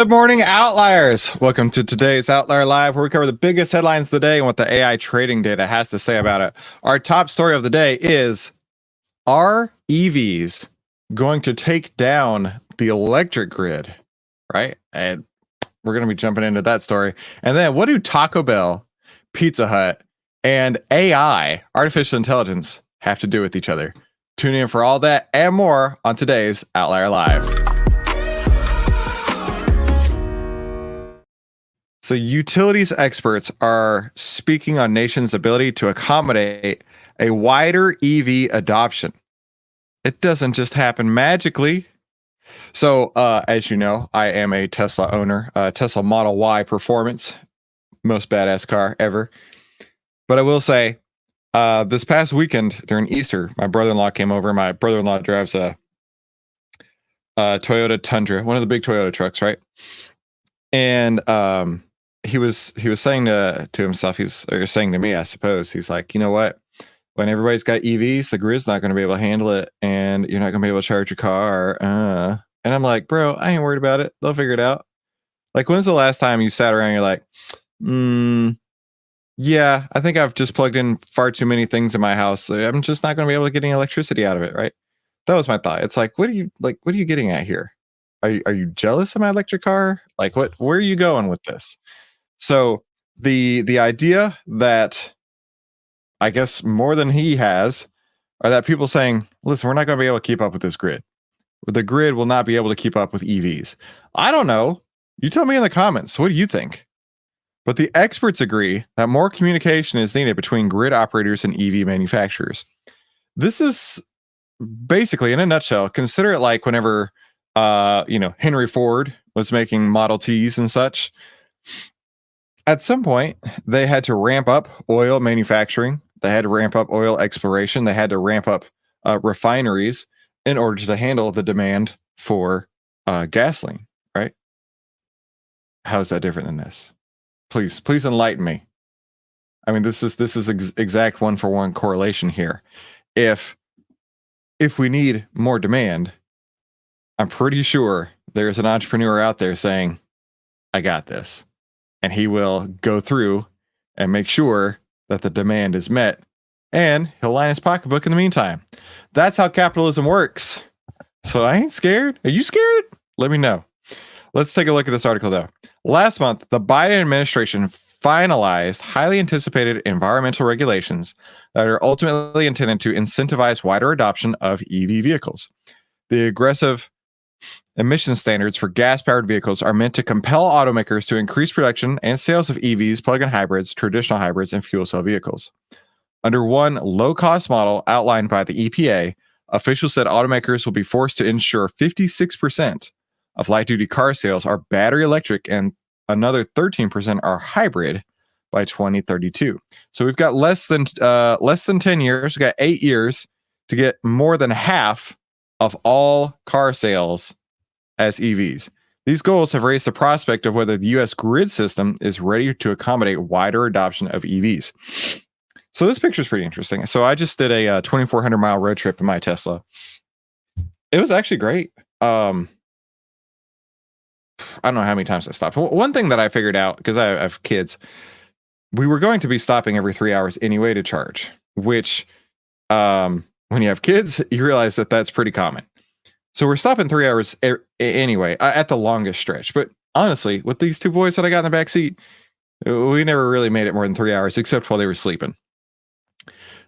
Good morning, Outliers. Welcome to today's Outlier Live, where we cover the biggest headlines of the day and what the AI trading data has to say about it. Our top story of the day is, are EVs going to take down the electric grid? Right? And we're going to be jumping into that story. And then, what do Taco Bell, Pizza Hut, and AI, artificial intelligence, have to do with each other? Tune in for all that and more on today's Outlier Live. So utilities experts are speaking on nation's ability to accommodate a wider EV adoption. It doesn't just happen magically. So as you know, I am a Tesla owner, Tesla Model Y Performance, most badass car ever. But I will say, this past weekend during Easter, my brother-in-law came over. My brother-in-law drives a Toyota Tundra, one of the big Toyota trucks, right? And he was saying to himself, or saying to me, I suppose, he's like, you know what? When everybody's got EVs, the grid's not going to be able to handle it, and you're not going to be able to charge your car. And I'm like, bro, I ain't worried about it. They'll figure it out. Like, when's the last time you sat around and you're like, yeah, I think I've just plugged in far too many things in my house. So I'm just not going to be able to get any electricity out of it, right? That was my thought. It's like, what are you getting at here? Are you jealous of my electric car? Like, where are you going with this? So the idea that, I guess more than he has, are that people saying, listen, we're not going to be able to keep up with this grid. The grid will not be able to keep up with EVs. I don't know. You tell me in the comments. What do you think? But the experts agree that more communication is needed between grid operators and EV manufacturers. This is basically, in a nutshell, consider it like whenever Henry Ford was making Model Ts and such. At some point, they had to ramp up oil manufacturing. They had to ramp up oil exploration. They had to ramp up refineries in order to handle the demand for gasoline, right? How is that different than this? Please enlighten me. I mean, this is exact one-for-one correlation here. If we need more demand, I'm pretty sure there's an entrepreneur out there saying, I got this. And he will go through and make sure that the demand is met, and he'll line his pocketbook in the meantime. That's how capitalism works. So I ain't scared. Are you scared? Let me know. Let's take a look at this article, though. Last month, the Biden administration finalized highly anticipated environmental regulations that are ultimately intended to incentivize wider adoption of EV vehicles. The aggressive emission standards for gas-powered vehicles are meant to compel automakers to increase production and sales of EVs, plug-in hybrids, traditional hybrids, and fuel cell vehicles. Under one low-cost model outlined by the EPA, officials said automakers will be forced to ensure 56% of light-duty car sales are battery electric and another 13% are hybrid by 2032. So we've got less than 10 years. We've got 8 years to get more than half of all car sales as EVs. These goals have raised the prospect of whether the U.S. grid system is ready to accommodate wider adoption of EVs. So this picture is pretty interesting. So I just did a 2,400 mile road trip in my Tesla. It was actually great. I don't know how many times I stopped. One thing that I figured out, because I have kids, we were going to be stopping every 3 hours anyway to charge, which when you have kids, you realize that that's pretty common. So we're stopping 3 hours anyway, at the longest stretch. But honestly, with these two boys that I got in the back seat, we never really made it more than 3 hours, except while they were sleeping.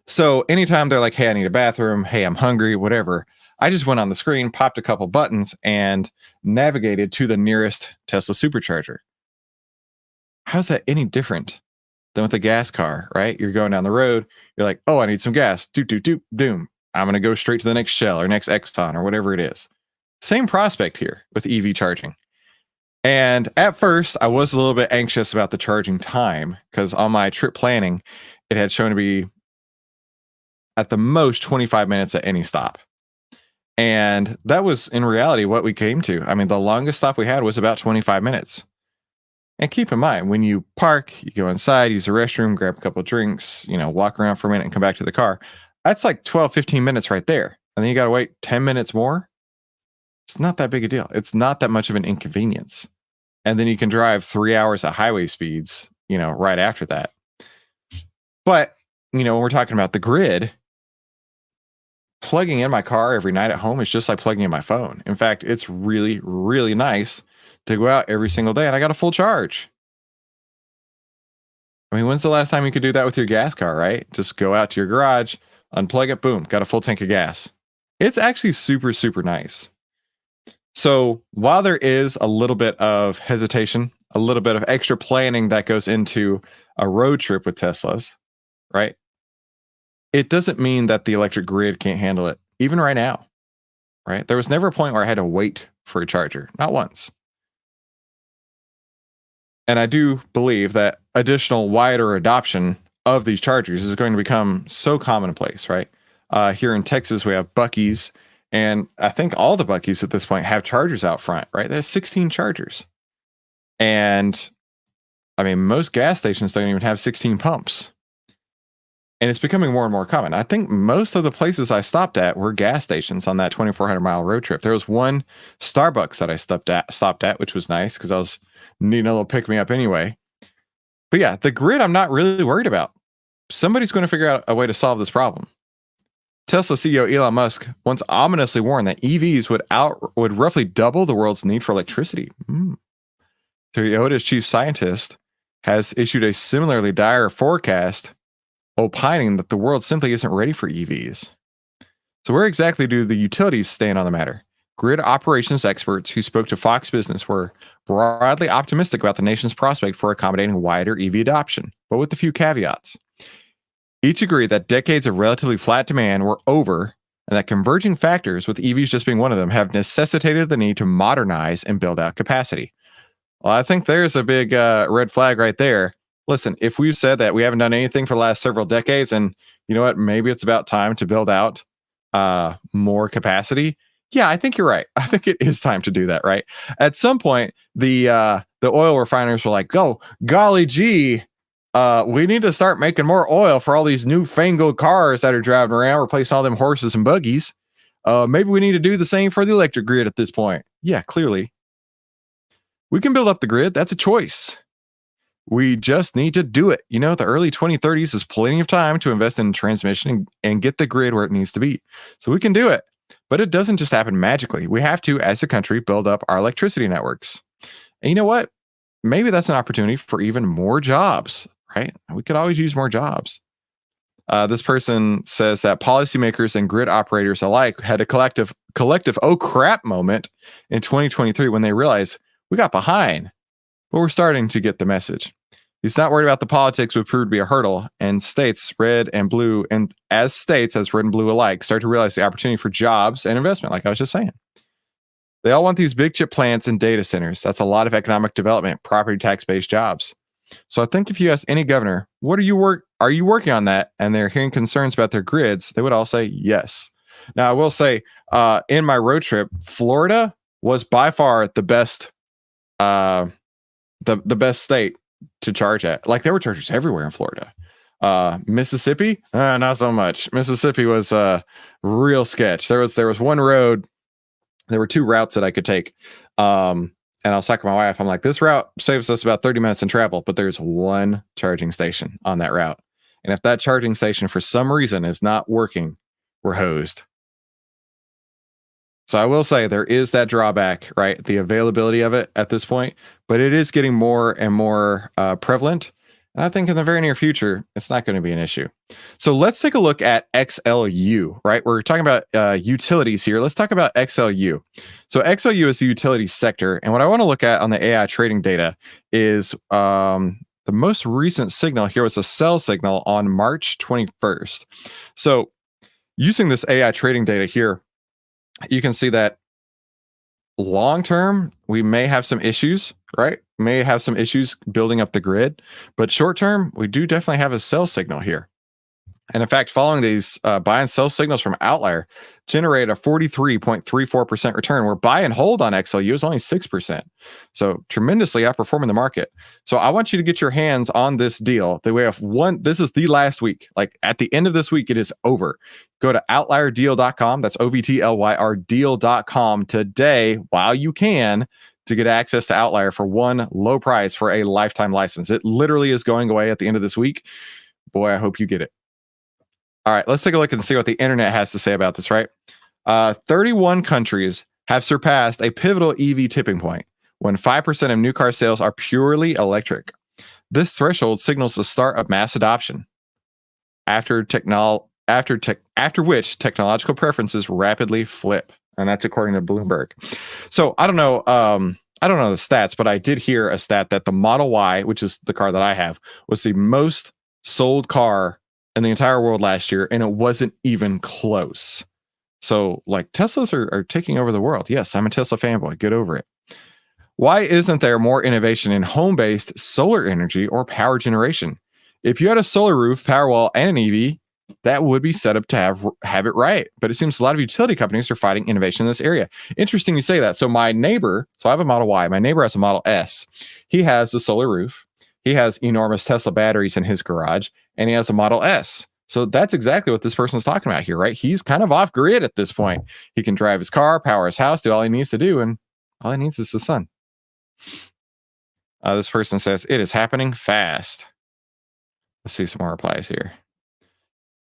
So anytime they're like, hey, I need a bathroom, hey, I'm hungry, whatever, I just went on the screen, popped a couple buttons, and navigated to the nearest Tesla supercharger. How's that any different than with a gas car, right? You're going down the road, you're like, oh, I need some gas, doom. I'm going to go straight to the next Shell or next Exxon or whatever it is. Same prospect here with EV charging. And at first, I was a little bit anxious about the charging time, because on my trip planning, it had shown to be at the most 25 minutes at any stop. And that was in reality what we came to. I mean, the longest stop we had was about 25 minutes. And keep in mind, when you park, you go inside, use the restroom, grab a couple of drinks, walk around for a minute and come back to the car. That's like 12, 15 minutes right there. And then you got to wait 10 minutes more. It's not that big a deal. It's not that much of an inconvenience. and then you can drive 3 hours at highway speeds, right after that. But, when we're talking about the grid, plugging in my car every night at home is just like plugging in my phone. In fact, it's really, really nice to go out every single day and I got a full charge. I mean, when's the last time you could do that with your gas car, right? Just go out to your garage, unplug it, boom, got a full tank of gas. It's actually super, super nice. So while there is a little bit of hesitation, a little bit of extra planning that goes into a road trip with Teslas, right? It doesn't mean that the electric grid can't handle it, even right now, right? There was never a point where I had to wait for a charger, not once. And I do believe that additional wider adoption of these chargers is going to become so commonplace, right? Here in Texas, we have Buc-ee's, and I think all the Buc-ee's at this point have chargers out front, right? There's 16 chargers. And I mean, most gas stations don't even have 16 pumps. And it's becoming more and more common. I think most of the places I stopped at were gas stations on that 2,400-mile road trip. There was one Starbucks that I stopped at, which was nice because I was needing a little pick-me-up anyway. But yeah, the grid I'm not really worried about. Somebody's going to figure out a way to solve this problem. Tesla CEO Elon Musk once ominously warned that EVs would roughly double the world's need for electricity. Toyota's chief scientist has issued a similarly dire forecast, opining that the world simply isn't ready for EVs. So where exactly do the utilities stand on the matter? Grid operations experts who spoke to Fox Business were broadly optimistic about the nation's prospect for accommodating wider EV adoption, but with a few caveats. Each agreed that decades of relatively flat demand were over, and that converging factors, with EVs just being one of them, have necessitated the need to modernize and build out capacity. Well, I think there's a big red flag right there. Listen, if we've said that we haven't done anything for the last several decades, and you know what, maybe it's about time to build out more capacity. Yeah, I think you're right. I think it is time to do that, right? At some point, the oil refiners were like, golly gee, we need to start making more oil for all these newfangled cars that are driving around, replace all them horses and buggies. Maybe we need to do the same for the electric grid at this point. Yeah, clearly. We can build up the grid. That's a choice. We just need to do it. The early 2030s is plenty of time to invest in transmission and get the grid where it needs to be. So we can do it. But it doesn't just happen magically. We have to, as a country, build up our electricity networks. And you know what? Maybe that's an opportunity for even more jobs, right? We could always use more jobs. This person says that policymakers and grid operators alike had a collective oh crap moment in 2023 when they realized we got behind. But we're starting to get the message. He's not worried about the politics would prove to be a hurdle, and states, red and blue, and as states, as red and blue alike, start to realize the opportunity for jobs and investment, like I was just saying. They all want these big chip plants and data centers. That's a lot of economic development, property tax-based jobs. So I think if you ask any governor, are you working on that? And they're hearing concerns about their grids, they would all say yes. Now, I will say, in my road trip, Florida was by far the best the best state to charge at. Like, there were chargers everywhere in Florida. Mississippi, not so much. Mississippi was real sketch. There was one road. There were two routes that I could take. And I was talking to my wife. I'm like, this route saves us about 30 minutes in travel, but there's one charging station on that route. And if that charging station for some reason is not working, we're hosed. So I will say there is that drawback, right? The availability of it at this point, but it is getting more and more prevalent. And I think in the very near future, it's not going to be an issue. So let's take a look at XLU, right? We're talking about utilities here. Let's talk about XLU. So XLU is the utility sector. And what I want to look at on the AI trading data is the most recent signal here was a sell signal on March 21st. So using this AI trading data here, you can see that long term, we may have some issues, right? May have some issues building up the grid, but short term, we do definitely have a sell signal here. And in fact, following these buy and sell signals from Outlier generated a 43.34% return, where buy and hold on XLU is only 6%. So tremendously outperforming the market. So I want you to get your hands on this deal. We have this is the last week. Like, at the end of this week, it is over. Go to outlierdeal.com. That's OVTLYR deal.com today while you can to get access to Outlier for one low price for a lifetime license. It literally is going away at the end of this week. Boy, I hope you get it. All right, let's take a look and see what the internet has to say about this, right? 31 countries have surpassed a pivotal EV tipping point when 5% of new car sales are purely electric. This threshold signals the start of mass adoption. After which technological preferences rapidly flip, and that's according to Bloomberg. So I don't know the stats, but I did hear a stat that the Model Y, which is the car that I have, was the most sold car in the entire world last year, and it wasn't even close. So like Teslas are taking over the world. Yes, I'm a Tesla fanboy. Get over it. Why isn't there more innovation in home-based solar energy or power generation? If you had a solar roof, Powerwall, and an EV, that would be set up to have it right. But it seems a lot of utility companies are fighting innovation in this area. Interesting you say that. So my neighbor, so I have a Model Y. My neighbor has a Model S. He has a solar roof. He has enormous Tesla batteries in his garage, and he has a Model S. So that's exactly what this person's talking about here, right? He's kind of off grid at this point. He can drive his car, power his house, do all he needs to do, and all he needs is the sun. This person says, it is happening fast. Let's see some more replies here.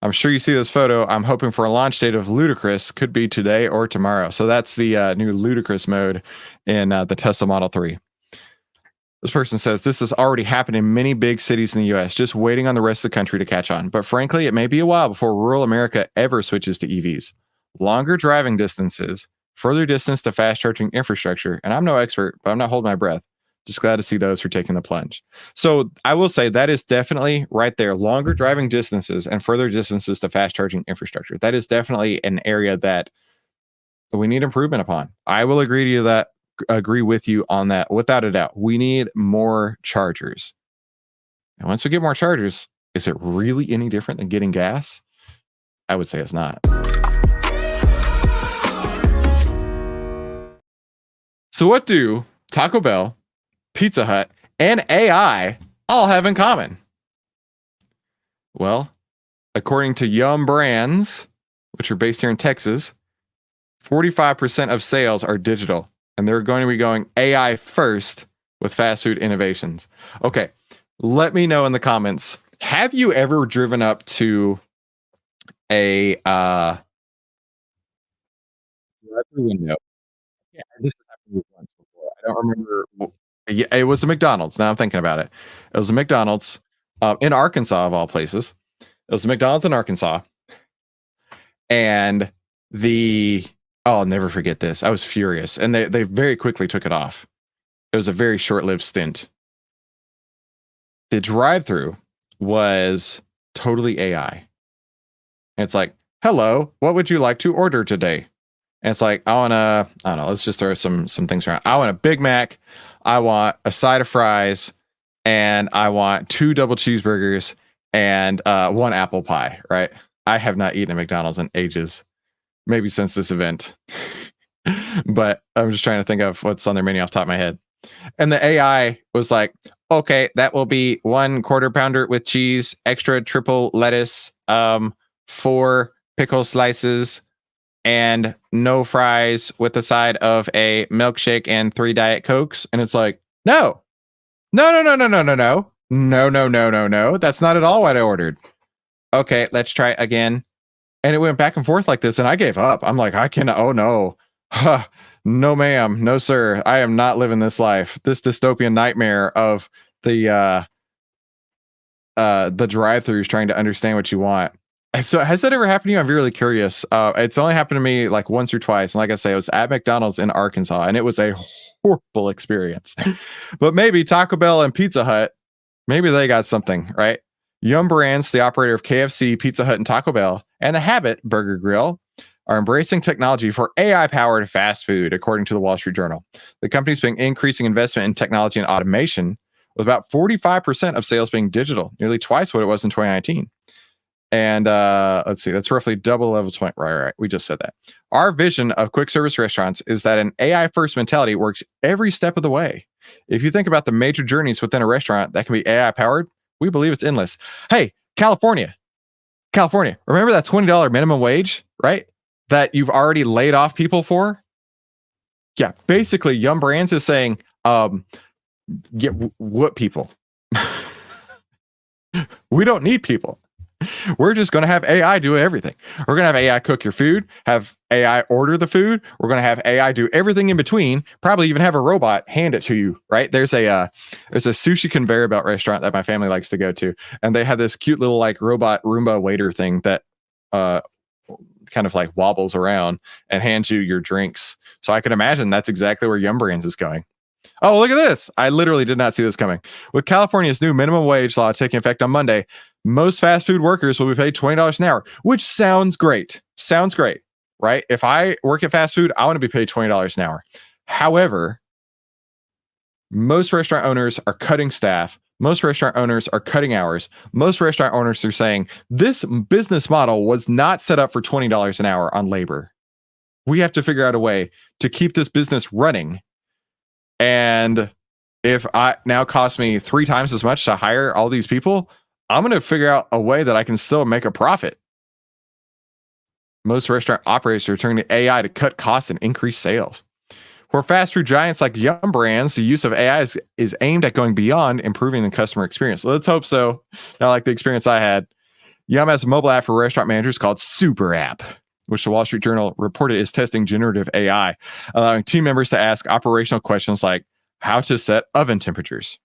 I'm sure you see this photo. I'm hoping for a launch date of Ludicrous. Could be today or tomorrow. So that's the new Ludicrous mode in the Tesla Model 3. This person says, this has already happened in many big cities in the US, just waiting on the rest of the country to catch on. But frankly, it may be a while before rural America ever switches to EVs. Longer driving distances, further distance to fast charging infrastructure. And I'm no expert, but I'm not holding my breath. Just glad to see those who are taking the plunge. So I will say that is definitely right there. Longer driving distances and further distances to fast charging infrastructure. That is definitely an area that we need improvement upon. I will agree with you on that without a doubt. We need more chargers. And once we get more chargers, is it really any different than getting gas? I would say it's not. So what do Taco Bell, Pizza Hut, and AI all have in common? Well, according to Yum Brands, which are based here in Texas, 45% of sales are digital, and they're going to be going AI first with fast food innovations. Okay, let me know in the comments. Have you ever driven up to a window? Yeah, this has happened once before. I don't remember. Yeah, it was a McDonald's. Now I'm thinking about it. It was a McDonald's in Arkansas, of all places. It was a McDonald's in Arkansas, and I'll never forget this. I was furious, and they very quickly took it off. It was a very short-lived stint. The drive-through was totally AI. And it's like, hello, what would you like to order today? And it's like, I don't know, let's just throw some things around. I want a Big Mac, I want a side of fries, and I want 2 double cheeseburgers and 1 apple pie, right? I have not eaten at McDonald's in ages, maybe since this event. But I'm just trying to think of what's on their menu off the top of my head. And the AI was like, okay, that will be 1 quarter pounder with cheese, extra triple lettuce, 4 pickle slices, and no fries with the side of a milkshake and 3 Diet Cokes. And it's like, no. That's not at all what I ordered. Okay, let's try again. And it went back and forth like this, and I gave up. I'm like, oh no. No, ma'am. No, sir. I am not living this life. This dystopian nightmare of the drive-throughs trying to understand what you want. So has that ever happened to you? I'm really curious. It's only happened to me like once or twice. And like I say, I was at McDonald's in Arkansas, and it was a horrible experience. But maybe Taco Bell and Pizza Hut, maybe they got something, right? Yum Brands, the operator of KFC, Pizza Hut, and Taco Bell, and the Habit Burger Grill are embracing technology for AI-powered fast food, according to the Wall Street Journal. The company's been increasing investment in technology and automation, with about 45% of sales being digital, nearly twice what it was in 2019. And let's see, that's roughly double level 20. Right. We just said that. Our vision of quick service restaurants is that an AI first mentality works every step of the way. If you think about the major journeys within a restaurant that can be AI powered, we believe it's endless. Hey, California, remember that $20 minimum wage, right? That you've already laid off people for? Yeah, basically, Yum Brands is saying, what people? We don't need people. We're just going to have AI do everything. We're going to have AI cook your food, have AI order the food. We're going to have AI do everything in between, probably even have a robot hand it to you, right? There's a sushi conveyor belt restaurant that my family likes to go to, and they have this cute little like robot Roomba waiter thing that kind of like wobbles around and hands you your drinks. So I can imagine that's exactly where Yum Brands is going. Oh, look at this. I literally did not see this coming. With California's new minimum wage law taking effect on Monday, most fast food workers will be paid $20 an hour, which sounds great. Sounds great, right? If I work at fast food, I want to be paid $20 an hour. However, most restaurant owners are cutting staff. Most restaurant owners are cutting hours. Most restaurant owners are saying this business model was not set up for $20 an hour on labor. We have to figure out a way to keep this business running. And if I now cost me 3 times as much to hire all these people, I'm going to figure out a way that I can still make a profit. Most restaurant operators are turning to AI to cut costs and increase sales. For fast food giants like Yum Brands, the use of AI is aimed at going beyond improving the customer experience. Let's hope so. Not like the experience I had. Yum has a mobile app for restaurant managers called Super App, which the Wall Street Journal reported is testing generative AI, allowing team members to ask operational questions like how to set oven temperatures.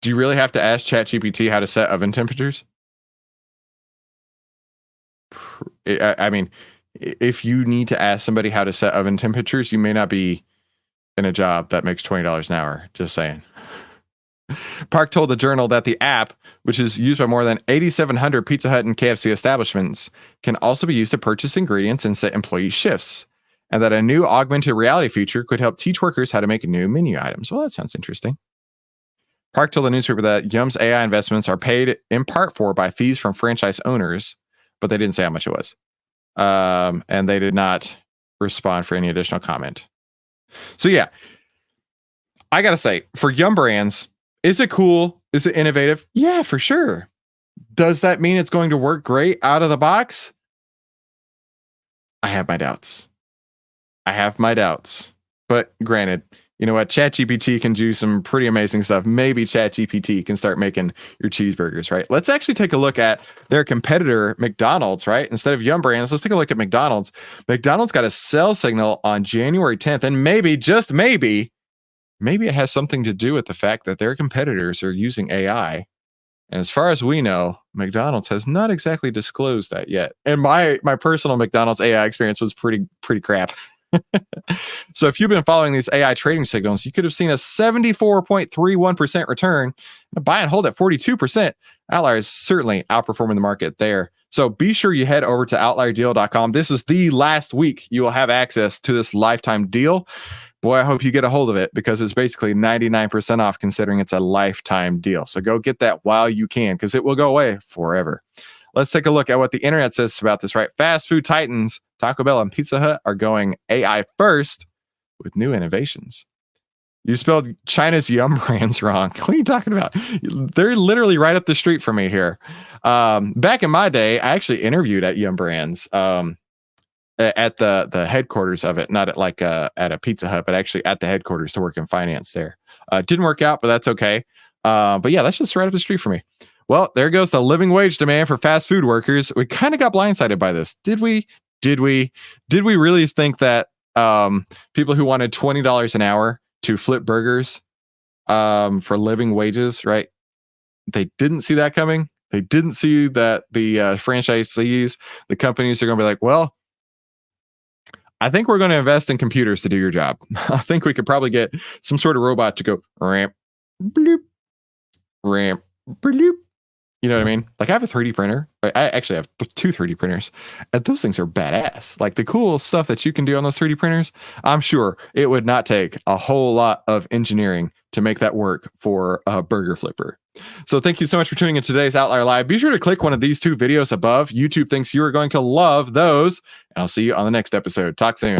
Do you really have to ask ChatGPT how to set oven temperatures? I mean, if you need to ask somebody how to set oven temperatures, you may not be in a job that makes $20 an hour. Just saying. Park told the Journal that the app, which is used by more than 8,700 Pizza Hut and KFC establishments, can also be used to purchase ingredients and set employee shifts, and that a new augmented reality feature could help teach workers how to make new menu items. Well, that sounds interesting. Park told the newspaper that Yum's AI investments are paid in part for by fees from franchise owners, but they didn't say how much it was. And they did not respond for any additional comment. So yeah, I gotta say, for Yum Brands, is it cool? Is it innovative? Yeah, for sure. Does that mean it's going to work great out of the box? I have my doubts. But granted, you know what? ChatGPT can do some pretty amazing stuff. Maybe ChatGPT can start making your cheeseburgers, right? Let's actually take a look at their competitor, McDonald's, right? Instead of Yum Brands, let's take a look at McDonald's. McDonald's got a sell signal on January 10th, and maybe, just maybe it has something to do with the fact that their competitors are using AI. And as far as we know, McDonald's has not exactly disclosed that yet. And my personal McDonald's AI experience was pretty crap. So if you've been following these AI trading signals, you could have seen a 74.31% return, a buy and hold at 42%. Outliers certainly outperforming the market there. So be sure you head over to outlierdeal.com. This is the last week you will have access to this lifetime deal. Boy, I hope you get a hold of it because it's basically 99% off considering it's a lifetime deal. So go get that while you can because it will go away forever. Let's take a look at what the internet says about this, right? Fast food titans, Taco Bell and Pizza Hut are going AI first with new innovations. You spelled China's Yum Brands wrong. What are you talking about? They're literally right up the street from me here. Back in my day, I actually interviewed at Yum Brands at the headquarters of it, not at like at a Pizza Hut, but actually at the headquarters to work in finance there. Didn't work out, but that's okay. But yeah, that's just right up the street for me. Well, there goes the living wage demand for fast food workers. We kind of got blindsided by this. Did we really think that people who wanted $20 an hour to flip burgers for living wages, right? They didn't see that coming. They didn't see that the franchisees, the companies are going to be like, well, I think we're going to invest in computers to do your job. I think we could probably get some sort of robot to go ramp, bloop, ramp, bloop. You know what I mean? Like I have a 3D printer. I actually have 2 3D printers. And those things are badass. Like the cool stuff that you can do on those 3D printers, I'm sure it would not take a whole lot of engineering to make that work for a burger flipper. So thank you so much for tuning in today's Outlier Live. Be sure to click one of these 2 videos above. YouTube thinks you are going to love those. And I'll see you on the next episode. Talk soon.